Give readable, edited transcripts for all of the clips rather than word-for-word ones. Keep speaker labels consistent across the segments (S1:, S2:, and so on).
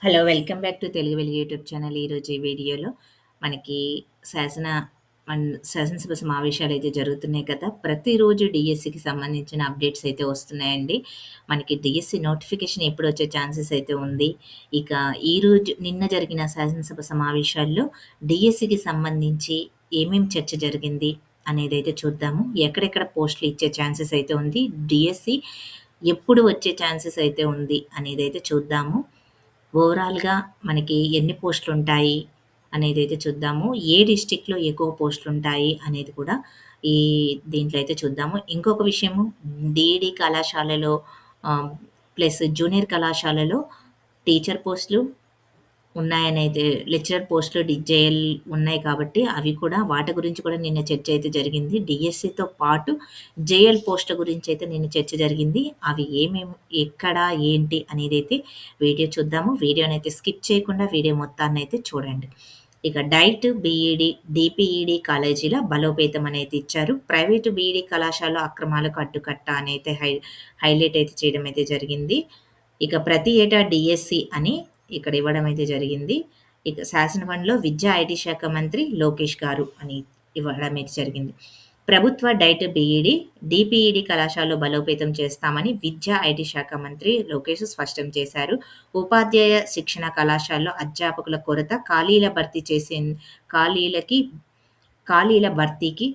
S1: Hello! Welcome back to Telugu వెలుగు YouTube channel. ఈరోజు ఈ వీడియోలో మనకి శాసన శాసనసభ సమావేశాలైతే జరుగుతున్నాయి కదా! ప్రతిరోజు డీఎస్సీకి సంబంధించిన అప్డేట్స్ అయితే వస్తున్నాయండి. మనకి డీఎస్సీ నోటిఫికేషన్ ఎప్పుడొచ్చే ఛాన్సెస్ అయితే ఉంది. ఇక నిన్న జరిగిన శాసనసభ సమావేశాల్లో డీఎస్సీకి సంబంధించి చర్చ జరిగింది అనేదైతే చూద్దాము. ఎక్కడెక్కడ పోస్టులు ఇచ్చే ఛాన్సెస్ అయితే ఉంది. డీఎస్సీ ఎప్పుడు వచ్చే ఛాన్సెస్ అయితే ఉంది అనేదైతే చూద్దాము. ఓవరాల్‌గా మనకి ఎన్ని పోస్టులుంటాయి అనేదైతే చూద్దాము. ఏ డిస్ట్రిక్ట్‌లో ఎక్కువ పోస్టులుంటాయి అనేది కూడా ఈ దీంట్లో అయితే చూద్దాము. ఇంకొక విషయము డీఈడీ కళాశాలలో ఆహ్, ప్లస్ జూనియర్ కళాశాలలో టీచర్ పోస్టులు ఉన్నాయనైతే లెక్చరర్ పోస్టులు జేఎల్ ఉన్నాయి కాబట్టి అవి కూడా వాటి గురించి కూడా నిన్న చర్చ అయితే జరిగింది. డీఎస్సీతో పాటు జేఎల్ పోస్ట్‌ల గురించయితే నిన్న చర్చ జరిగింది. అవి ఎక్కడ, ఏంటి అనేదైతే వీడియో చూద్దాము. వీడియోనైతే స్కిప్ చేయకుండా వీడియో మొత్తాన్నయితే చూడండి. ఇక డైట్, బీఈడీ, డీపీఈడీ కాలేజీల బలోపేతం అనేది ఇచ్చారు. ప్రైవేటు బీఈడీ కళాశాలలో అక్రమాలకు అడ్డుకట్ట అనైతే హైలైట్ అయితే చేయడం అయితే జరిగింది. ఇక ప్రతి ఏటా డీఎస్సీ అని ఇక్కడ ఇవ్వడం అయితే జరిగింది. ఇక శాసనమండలిలో విద్యా, ఐటీ శాఖ మంత్రి లోకేష్ గారు అని ఇవ్వడం అయితే జరిగింది. ప్రభుత్వ డైట్ బీఈడీ, డీపీఈడీ కళాశాలలో బలోపేతం చేస్తామని విద్యా, ఐటీ శాఖ మంత్రి లోకేష్ స్పష్టం చేశారు. ఉపాధ్యాయ శిక్షణ కళాశాలలో అధ్యాపకుల కొరత, ఖాళీల భర్తీకి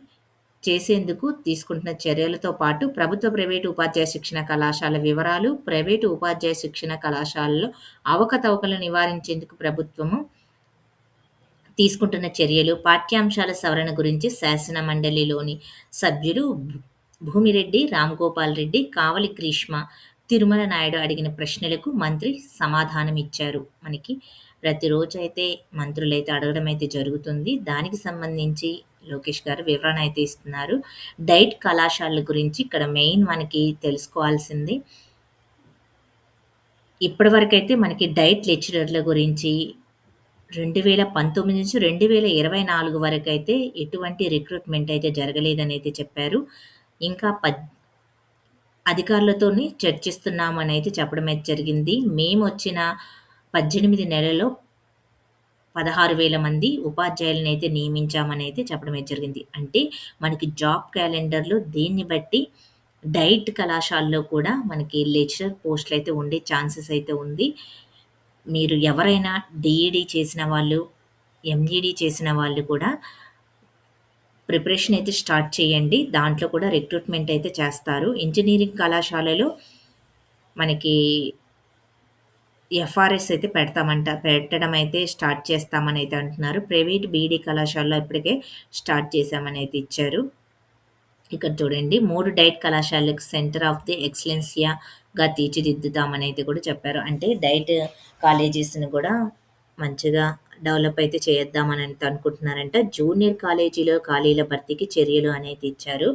S1: చేసేందుకు తీసుకుంటున్న చర్యలతో పాటు ప్రభుత్వ, ప్రైవేటు ఉపాధ్యాయ శిక్షణ కళాశాల వివరాలు, ప్రైవేటు ఉపాధ్యాయ శిక్షణ కళాశాలలో అవకతవకలు నివారించేందుకు ప్రభుత్వము తీసుకుంటున్న చర్యలు, పాఠ్యాంశాల సవరణ గురించి శాసన మండలిలోని సభ్యులు భూమిరెడ్డి, రామ్‌గోపాల్ రెడ్డి, కావలి గ్రీష్మ, తిరుమల నాయుడు అడిగిన ప్రశ్నలకు మంత్రి సమాధానమిచ్చారు. మనకి ప్రతిరోజైతే మంత్రులైతే అడగడం అయితే జరుగుతుంది. దానికి సంబంధించి లోకేష్ గారు వివరణ అయితే ఇస్తున్నారు. డైట్ కళాశాలల గురించి ఇక్కడ మెయిన్ మనకి తెలుసుకోవాల్సింది ఇప్పటివరకైతే మనకి డైట్ లెక్చరర్ల గురించి 2019-2024 వరకైతే ఎటువంటి రిక్రూట్‌మెంట్ అయితే జరగలేదనైతే చెప్పారు. ఇంకా అధికారులతోని చర్చిస్తున్నామనైతే చెప్పడం అయితే జరిగింది. మేమొచ్చిన 18 నెలల్లో 16,000 మంది ఉపాధ్యాయులనైతే నియమించామనైతే చెప్పడం అయితే జరిగింది. అంటే మనకి జాబ్ క్యాలెండర్‌లో దీన్ని బట్టి డైట్ కళాశాలలో కూడా మనకి లెక్చరర్ పోస్టులయితే ఉండే ఛాన్సెస్ అయితే ఉంది. మీరు ఎవరైనా డీఈడీ చేసిన వాళ్ళు, ఎంఈడీ చేసిన వాళ్ళు కూడా ప్రిపరేషన్ అయితే స్టార్ట్ చేయండి. దాంట్లో కూడా రిక్రూట్‌మెంట్ అయితే చేస్తారు. ఇంజినీరింగ్ కళాశాలలో మనకి ఎఫ్ఆర్ఎస్ అయితే పెట్టడం అయితే స్టార్ట్ చేస్తామని అయితే అంటున్నారు. ప్రైవేట్ బీఈడీ కళాశాలలో ఇప్పటికే స్టార్ట్ చేశామనైతే ఇచ్చారు. ఇక్కడ చూడండి 3 డైట్ కళాశాలకు సెంటర్ ఆఫ్ ది ఎక్సలెన్సియాగా తీర్చిదిద్దుతామనైతే కూడా చెప్పారు. అంటే డైట్ కాలేజెస్‌ని కూడా మంచిగా డెవలప్ అయితే చేద్దామని అనుకుంటున్నారంట. జూనియర్ కాలేజీలో ఖాళీల భర్తీకి చర్యలు అనేది ఇచ్చారు.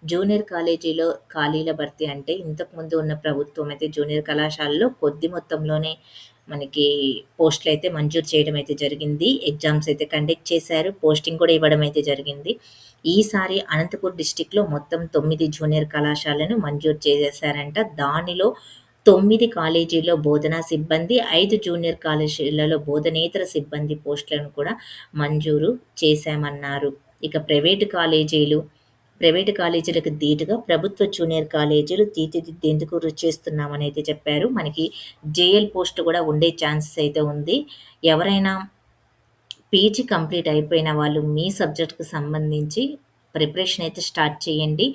S1: జూనియర్ కాలేజీలో ఖాళీల భర్తీ అంటే ఇంతకుముందు ఉన్న ప్రభుత్వం అయితే జూనియర్ కళాశాలలో కొద్ది మొత్తంలోనే మనకి పోస్టులయితే మంజూరు చేయడం అయితే జరిగింది. ఎగ్జామ్స్ అయితే కండక్ట్ చేశారు. పోస్టింగ్ కూడా ఇవ్వడం అయితే జరిగింది. ఈసారి అనంతపూర్ డిస్ట్రిక్ట్‌లో మొత్తం 9 జూనియర్ కళాశాలను మంజూరు చేసేశారంట. దానిలో 9 కాలేజీల్లో బోధనా సిబ్బంది, 5 జూనియర్ కాలేజీలలో బోధనేతర సిబ్బంది పోస్టులను కూడా మంజూరు చేశామన్నారు. ఇక ప్రైవేటు కాలేజీలకు ధీటుగా ప్రభుత్వ జూనియర్ కాలేజీలు తీర్చిదిద్దేందుకు కృషి చేస్తున్నామని అయితే చెప్పారు. మనకి జేఎల్ పోస్ట్ కూడా ఉండే ఛాన్సెస్ అయితే ఉంది. ఎవరైనా పీజీ కంప్లీట్ అయిపోయిన వాళ్ళు మీ సబ్జెక్ట్‌కి సంబంధించి ప్రిపరేషన్ అయితే స్టార్ట్ చేయండి.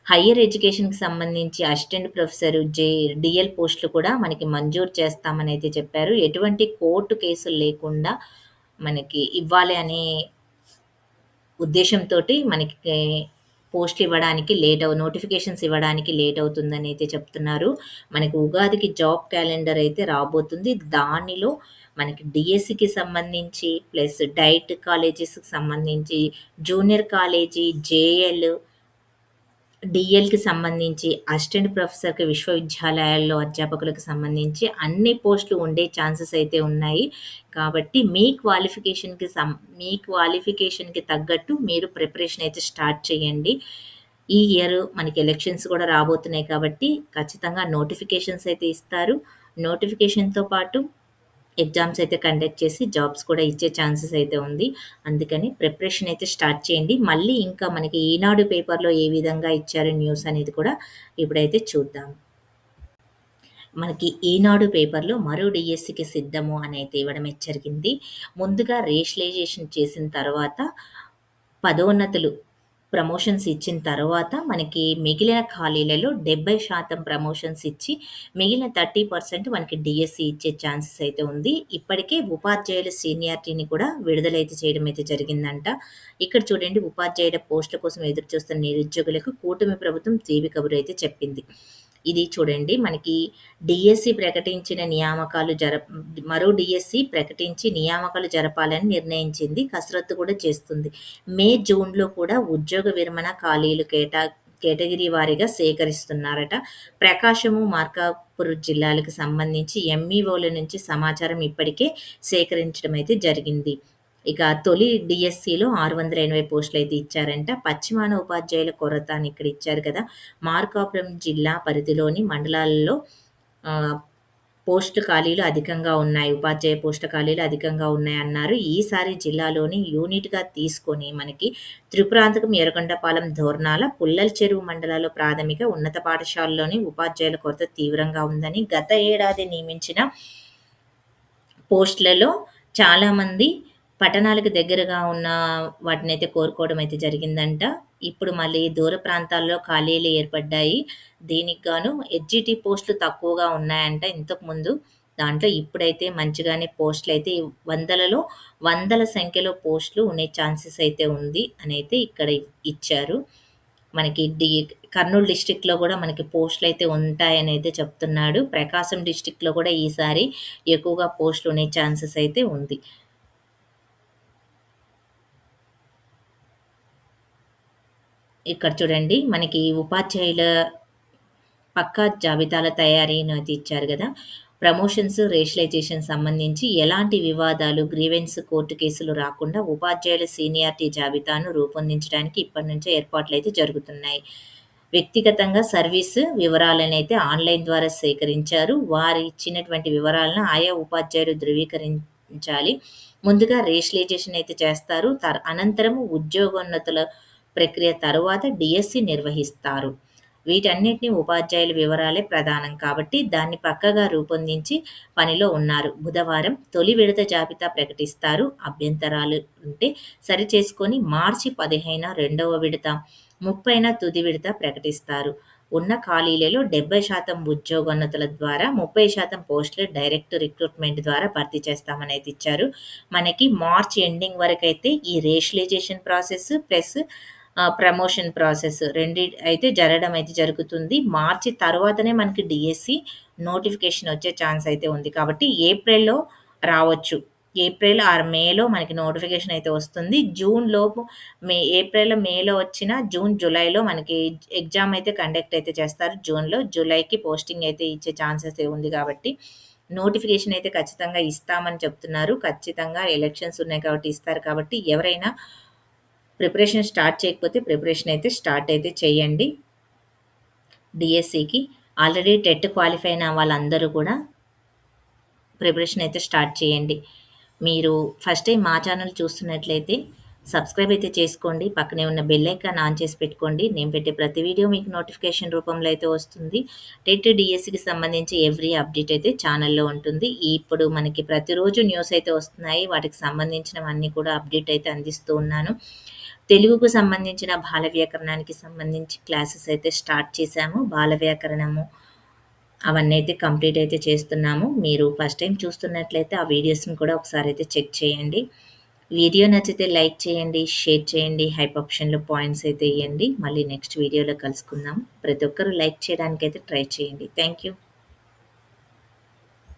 S1: హైయర్ ఎడ్యుకేషన్‌కి సంబంధించి అసిస్టెంట్ ప్రొఫెసర్, డీఎల్ పోస్టులు కూడా మనకి మంజూరు చేస్తామని అయితే చెప్పారు. ఎటువంటి కోర్టు కేసులు లేకుండా మనకి ఇవ్వాలి అనే ఉద్దేశంతోటి మనకి పోస్టులు ఇవ్వడానికి నోటిఫికేషన్స్ ఇవ్వడానికి లేట్ అవుతుందని అయితే చెప్తున్నారు. మనకి ఉగాదికి జాబ్ క్యాలెండర్ అయితే రాబోతుంది. దానిలో మనకి డీఎస్సీకి సంబంధించి ప్లస్ డైట్ కాలేజెస్‌కి సంబంధించి జూనియర్ కాలేజీ, జేఎల్, డీఎల్‌కి సంబంధించి అసిస్టెంట్ ప్రొఫెసర్‌కి విశ్వవిద్యాలయాల్లో అధ్యాపకులకు సంబంధించి అన్ని పోస్టులు ఉండే ఛాన్సెస్ అయితే ఉన్నాయి. కాబట్టి మీ క్వాలిఫికేషన్‌కి తగ్గట్టు మీరు ప్రిపరేషన్ అయితే స్టార్ట్ చేయండి. ఈ ఇయర్ మనకి ఎలక్షన్స్ కూడా రాబోతున్నాయి కాబట్టి ఖచ్చితంగా నోటిఫికేషన్స్ అయితే ఇస్తారు. నోటిఫికేషన్‌తో పాటు ఎగ్జామ్స్ అయితే కండక్ట్ చేసి జాబ్స్ కూడా ఇచ్చే ఛాన్సెస్ అయితే ఉంది. అందుకని ప్రిపరేషన్ అయితే స్టార్ట్ చేయండి. మళ్ళీ ఇంకా మనకి ఈనాడు పేపర్‌లో ఏ విధంగా ఇచ్చారు న్యూస్ అనేది కూడా ఇప్పుడైతే చూద్దాం. మనకి ఈనాడు పేపర్‌లో మరో డీఎస్సీకి సిద్ధము అని అయితే ఇవ్వడం అయితే జరిగింది. ముందుగా రేషనలైజేషన్ చేసిన తర్వాత పదోన్నతులు, ప్రమోషన్స్ ఇచ్చిన తర్వాత మనకి మిగిలిన ఖాళీలలో 70% ప్రమోషన్స్ ఇచ్చి, మిగిలిన 30% మనకి డీఎస్సీ ఇచ్చే ఛాన్సెస్ అయితే ఉంది. ఇప్పటికే ఉపాధ్యాయుల సీనియారిటీని కూడా విడుదలైతే చేయడం అయితే జరిగిందంట. ఇక్కడ చూడండి, ఉపాధ్యాయుల పోస్టుల కోసం ఎదురు చూస్తున్న నిరుద్యోగులకు కూటమి ప్రభుత్వం తీపి కబురు అయితే చెప్పింది. ఇది చూడండి, మనకి డీఎస్సీ ప్రకటించిన నియామకాలు మరో డీఎస్సీ ప్రకటించి నియామకాలు జరపాలని నిర్ణయించింది. కసరత్తు కూడా చేస్తుంది. మే, జూన్‌లో కూడా ఉద్యోగ విరమణ ఖాళీలు కేటగిరీ వారీగా సేకరిస్తున్నారట. ప్రకాశము, మార్కాపురం జిల్లాలకు సంబంధించి ఎంఈఓల నుంచి సమాచారం ఇప్పటికే సేకరించడం అయితే జరిగింది. ఇక తొలి డీఎస్సీలో 680 పోస్టులైతే ఇచ్చారంట. పశ్చిమాన ఉపాధ్యాయుల కొరత అని ఇక్కడ ఇచ్చారు కదా! మార్కాపురం జిల్లా పరిధిలోని మండలాల్లో ఆహ్, పోస్టు ఖాళీలు అధికంగా ఉన్నాయి. ఉపాధ్యాయ పోస్టు ఖాళీలు అధికంగా ఉన్నాయన్నారు. ఈసారి జిల్లాలోని యూనిట్‌గా తీసుకొని మనకి త్రిపురాంతకం, ఎర్రగొండపాలెం, దోర్నాల, పుల్లల చెరువు మండలాల్లో ప్రాథమిక, ఉన్నత పాఠశాలల్లోని ఉపాధ్యాయుల కొరత తీవ్రంగా ఉందని, గత ఏడాది నియమించిన పోస్టులలో చాలామంది పట్టణాలకు దగ్గరగా ఉన్న వాటినైతే కోరుకోవడం అయితే జరిగిందంట. ఇప్పుడు మళ్ళీ దూర ప్రాంతాల్లో ఖాళీలు ఏర్పడ్డాయి. దీనికి గాను హెచ్‌జిటి పోస్టులు తక్కువగా ఉన్నాయంట ఇంతకుముందు. దాంట్లో ఇప్పుడైతే మంచిగానే పోస్టులయితే వందలలో, వందల సంఖ్యలో పోస్టులు ఉండే ఛాన్సెస్ అయితే ఉంది అనైతే ఇక్కడ ఇచ్చారు. మనకి కర్నూలు డిస్ట్రిక్ట్‌లో గూడా మనకి పోస్టులయితే ఉంటాయనైతే చెప్తున్నాడు. ప్రకాశం డిస్ట్రిక్ట్‌లో కూడా ఈసారి ఎక్కువగా పోస్టులు ఉండే ఛాన్సెస్ అయితే ఉంది. ఇక్కడ చూడండి, మనకి ఉపాధ్యాయుల పక్కా జాబితాల తయారీనైతే ఇచ్చారు గదా! ప్రమోషన్స్, రేషనలైజేషన్ సంబంధించి ఎలాంటి వివాదాలు, గ్రీవెన్స్ కోర్టు కేసులు రాకుండా ఉపాధ్యాయుల సీనియారిటీ జాబితాను రూపొందించడానికి ఇప్పటి నుంచే ఏర్పాట్లయితే జరుగుతున్నాయి. వ్యక్తిగతంగా సర్వీసు వివరాలనైతే ఆన్‌లైన్ ద్వారా సేకరించారు. వారు ఇచ్చినటువంటి వివరాలను ఆయా ఉపాధ్యాయులు ధృవీకరించాలి. ముందుగా రేషనలైజేషన్ అయితే చేస్తారు. అనంతరము ఉద్యోగోన్నతుల ప్రక్రియ తరువాత డీఎస్సీ నిర్వహిస్తారు. వీటన్నిటిని ఉపాధ్యాయుల వివరాలే ప్రధానం కాబట్టి దాన్ని పక్కగా రూపొందించి పనిలో ఉన్నారు. బుధవారం తొలి విడత జాబితా ప్రకటిస్తారు. అభ్యంతరాలు ఉంటే సరిచేసుకొని మార్చి 15న రెండవ విడత, 30న తుది విడత ప్రకటిస్తారు. ఉన్న ఖాళీలలో 70% ఉద్యోగోన్నతుల ద్వారా, 30% పోస్టులు డైరెక్ట్ రిక్రూట్‌మెంట్ ద్వారా భర్తీ చేస్తామనైతే ఇచ్చారు. మనకి మార్చ్ ఎండింగ్ వరకైతే ఈ rationalisation process plus promotion process అయితే జరగడం అయితే జరుగుతుంది. మార్చి తర్వాతనే మనకి డీఎస్సీ నోటిఫికేషన్ వచ్చే ఛాన్స్ అయితే ఉంది. కాబట్టి ఏప్రిల్‌లో రావచ్చు. ఏప్రిల్ ఆర్ మేలో మనకి నోటిఫికేషన్ అయితే వస్తుంది. జూన్ లోపు మేలో వచ్చినా జూన్, జులైలో మనకి ఎగ్జామ్ అయితే కండక్ట్ అయితే చేస్తారు జూన్‌లో. జులైకి పోస్టింగ్ అయితే ఇచ్చే ఛాన్సెస్ ఉంది కాబట్టి నోటిఫికేషన్ అయితే ఖచ్చితంగా ఇస్తామని చెప్తున్నారు. ఖచ్చితంగా ఎలక్షన్స్ ఉన్నాయి కాబట్టి ఇస్తారు కాబట్టి ఎవరైనా ప్రిపరేషన్ స్టార్ట్ చేయకపోతే ప్రిపరేషన్ అయితే స్టార్ట్ అయితే చేయండి. డీఎస్సీకి ఆల్రెడీ టెట్ క్వాలిఫై అయిన వాళ్ళందరూ కూడా ప్రిపరేషన్ అయితే స్టార్ట్ చేయండి. మీరు ఫస్ట్ టైం మా ఛానల్ చూస్తున్నట్లయితే సబ్స్క్రైబ్ అయితే చేసుకోండి. పక్కనే ఉన్న బెల్ ఐకాన్ ఆన్ చేసి పెట్టుకోండి. నేను పెట్టే ప్రతి వీడియో మీకు నోటిఫికేషన్ రూపంలో అయితే వస్తుంది. టెట్, డీఎస్సీకి సంబంధించి ఎవ్రీ అప్డేట్ అయితే ఛానల్‌లో ఉంటుంది. ఇప్పుడు మనకి ప్రతిరోజు న్యూస్ అయితే వస్తున్నాయి. వాటికి సంబంధించినవన్నీ కూడా అప్డేట్ అయితే అందిస్తూ ఉన్నాను. తెలుగుకు సంబంధించిన బాల వ్యాకరణానికి సంబంధించి క్లాసెస్ అయితే స్టార్ట్ చేశాము. బాల వ్యాకరణము అవన్నీ అయితే కంప్లీట్ అయితే చేస్తున్నాము. మీరు ఫస్ట్ టైం చూస్తున్నట్లయితే ఆ వీడియోస్‌ని కూడా ఒకసారి అయితే చెక్ చేయండి. వీడియో నచ్చితే లైక్ చేయండి, షేర్ చేయండి, హైప్ ఆప్షన్‌లో పాయింట్స్ అయితే ఇయ్యండి. మళ్ళీ నెక్స్ట్ వీడియోలో కలుసుకుందాం. ప్రతి ఒక్కరు లైక్ చేయడానికైతే ట్రై చేయండి. Thank you.